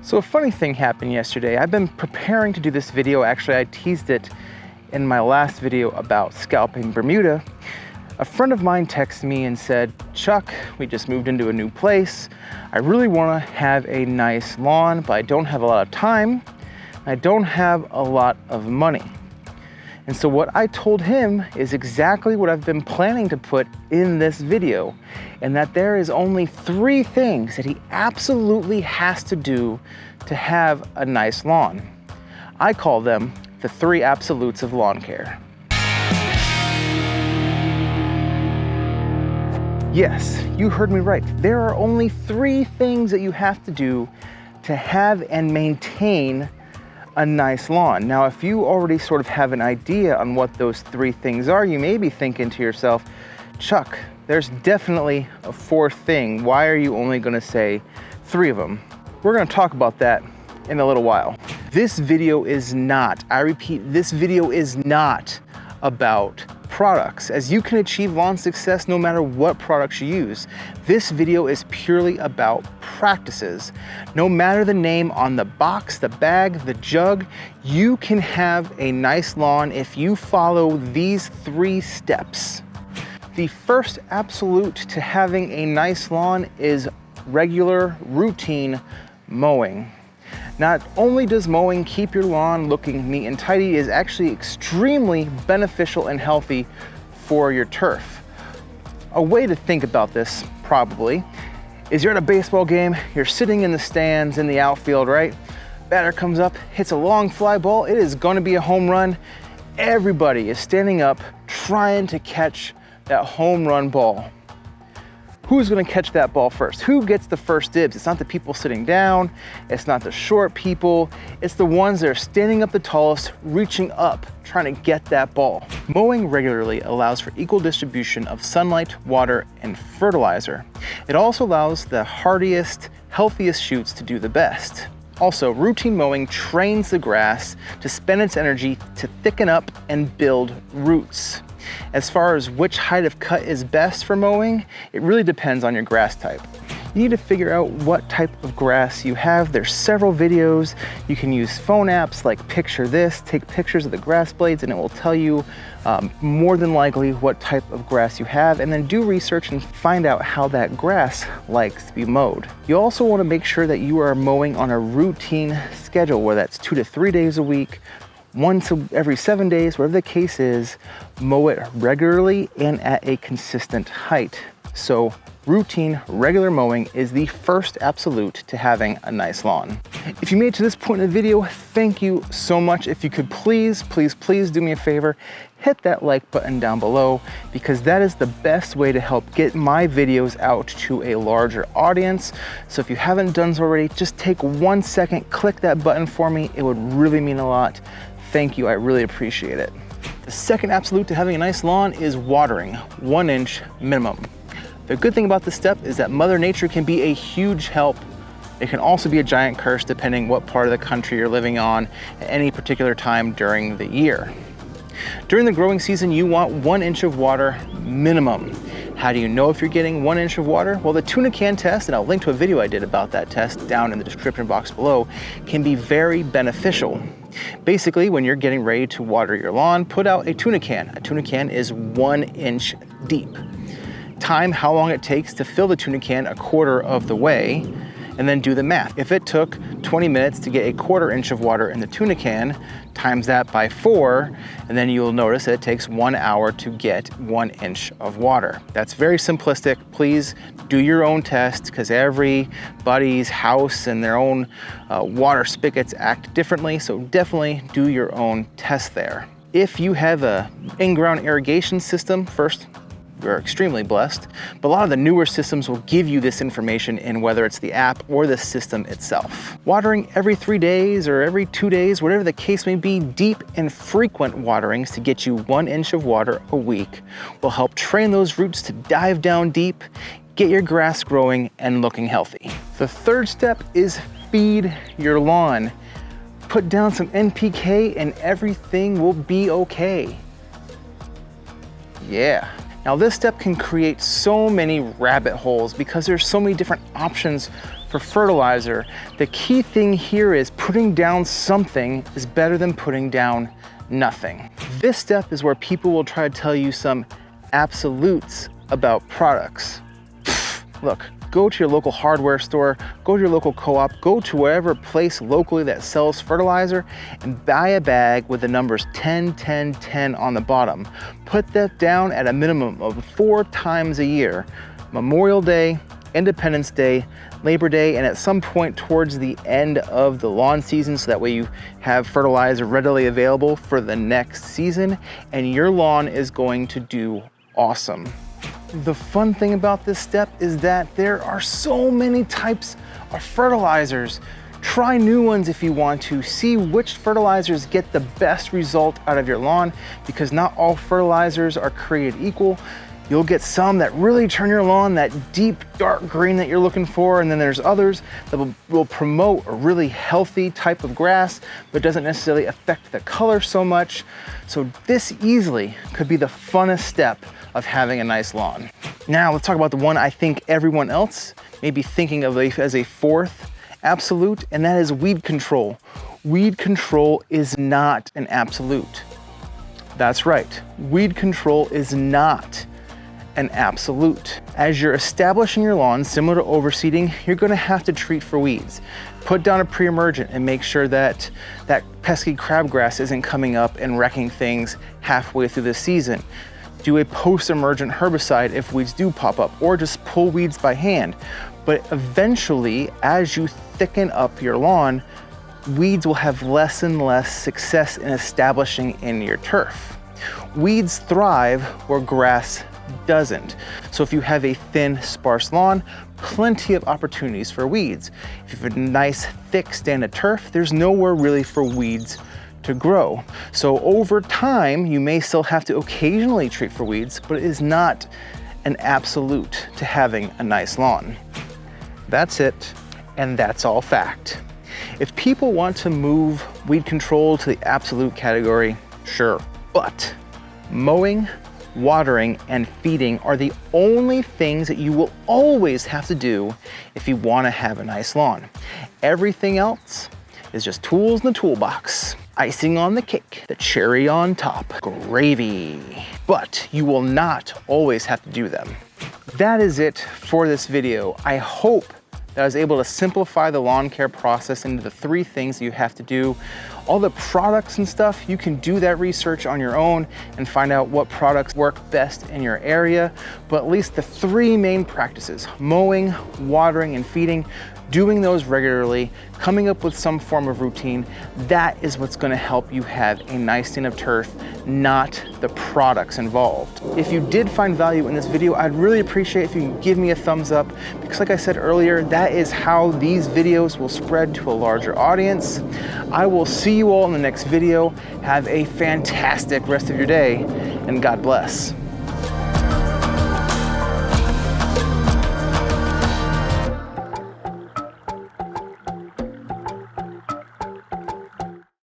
So a funny thing happened yesterday. I've been preparing to do this video. Actually, I teased it in my last video about scalping Bermuda. A friend of mine texted me and said, Chuck, we just moved into a new place. I really want to have a nice lawn, but I don't have a lot of time. I don't have a lot of money. And so what I told him is exactly what I've been planning to put in this video, and that there is only 3 things that he absolutely has to do to have a nice lawn. I call them the 3 absolutes of lawn care. Yes, you heard me right. There are only 3 things that you have to do to have and maintain a nice lawn. Now, if you already sort of have an idea on what those 3 things are, you may be thinking to yourself, Chuck, there's definitely a 4th thing. Why are you only gonna say 3 of them? We're gonna talk about that in a little while. This video is not, I repeat, this video is not about products, as you can achieve lawn success no matter what products you use. This video is purely about practices. No matter the name on the box, the bag, the jug, you can have a nice lawn if you follow these 3 steps. The first absolute to having a nice lawn is regular, routine mowing. Not only does mowing keep your lawn looking neat and tidy, it is actually extremely beneficial and healthy for your turf. A way to think about this, probably, is you're at a baseball game, you're sitting in the stands in the outfield, right? Batter comes up, hits a long fly ball, it is gonna be a home run. Everybody is standing up trying to catch that home run ball. Who's gonna catch that ball first? Who gets the first dibs? It's not the people sitting down, it's not the short people, it's the ones that are standing up the tallest, reaching up, trying to get that ball. Mowing regularly allows for equal distribution of sunlight, water, and fertilizer. It also allows the hardiest, healthiest shoots to do the best. Also, routine mowing trains the grass to spend its energy to thicken up and build roots. As far as which height of cut is best for mowing, it really depends on your grass type. You need to figure out what type of grass you have. There's several videos. You can use phone apps like Picture This, take pictures of the grass blades, and it will tell you more than likely what type of grass you have, and then do research and find out how that grass likes to be mowed. You also want to make sure that you are mowing on a routine schedule, where that's 2 to 3 days a week, once every 7 days, whatever the case is. Mow it regularly and at a consistent height. So routine, regular mowing is the first absolute to having a nice lawn. If you made it to this point in the video, thank you so much. If you could please do me a favor, hit that like button down below, because that is the best way to help get my videos out to a larger audience. So if you haven't done so already, just take 1 second, click that button for me. It would really mean a lot. Thank you, I really appreciate it. The second absolute to having a nice lawn is watering, 1 inch minimum. The good thing about this step is that Mother Nature can be a huge help. It can also be a giant curse depending what part of the country you're living on at any particular time during the year. During the growing season, you want 1 inch of water minimum. How do you know if you're getting 1 inch of water? Well, the tuna can test, and I'll link to a video I did about that test down in the description box below, can be very beneficial. Basically, when you're getting ready to water your lawn, put out a tuna can. A tuna can is 1 inch deep. Time how long it takes to fill the tuna can a quarter of the way, and then do the math. If it took 20 minutes to get a 1/4 inch of water in the tuna can, times that by 4, and then you'll notice that it takes 1 hour to get 1 inch of water. That's very simplistic. Please do your own test, because everybody's house and their own water spigots act differently, so definitely do your own test there. If you have a in-ground irrigation system, first, you're extremely blessed, but a lot of the newer systems will give you this information in whether it's the app or the system itself. Watering every 3 days or every 2 days, whatever the case may be, deep and frequent waterings to get you 1 inch of water a week will help train those roots to dive down deep, get your grass growing and looking healthy. The third step is feed your lawn. Put down some NPK and everything will be okay. Yeah. Now this step can create so many rabbit holes because there's so many different options for for fertilizer, the key thing here is putting down something is better than putting down nothing. This step is where people will try to tell you some absolutes about products. Look, go to your local hardware store, go to your local co-op, go to wherever place locally that sells fertilizer and buy a bag with the numbers 10, 10, 10 on the bottom. Put that down at a minimum of 4 times a year. Memorial Day, Independence Day, Labor Day, and at some point towards the end of the lawn season, so that way you have fertilizer readily available for the next season, and your lawn is going to do awesome. The fun thing about this step is that there are so many types of fertilizers. Try new ones if you want to. See which fertilizers get the best result out of your lawn, because not all fertilizers are created equal. You'll get some that really turn your lawn that deep dark green that you're looking for, and then there's others that will promote a really healthy type of grass but doesn't necessarily affect the color so much. So this easily could be the funnest step of having a nice lawn. Now let's talk about the one I think everyone else may be thinking of as a fourth absolute, and that is weed control. Weed control is not an absolute. That's right, weed control is not an absolute. As you're establishing your lawn, similar to overseeding, you're gonna have to treat for weeds. Put down a pre-emergent and make sure that that pesky crabgrass isn't coming up and wrecking things halfway through the season. Do a post-emergent herbicide if weeds do pop up, or just pull weeds by hand. But eventually, as you thicken up your lawn, weeds will have less and less success in establishing in your turf. Weeds thrive where grass doesn't. So if you have a thin, sparse lawn, plenty of opportunities for weeds. If you have a nice, thick stand of turf, there's nowhere really for weeds to grow. So over time, you may still have to occasionally treat for weeds, but it is not an absolute to having a nice lawn. That's it, and that's all fact. If people want to move weed control to the absolute category, sure, but mowing, watering, and feeding are the only things that you will always have to do if you want to have a nice lawn. Everything else is just tools in the toolbox. Icing on the cake, the cherry on top, gravy. But you will not always have to do them. That is it for this video. I hope that I was able to simplify the lawn care process into the 3 things you have to do. All the products and stuff, you can do that research on your own and find out what products work best in your area. But at least the 3 main practices, mowing, watering, and feeding, doing those regularly, coming up with some form of routine, that is what's gonna help you have a nice stand of turf, not the products involved. If you did find value in this video, I'd really appreciate if you can give me a thumbs up, because like I said earlier, that is how these videos will spread to a larger audience. I will see you all in the next video. Have a fantastic rest of your day, and God bless.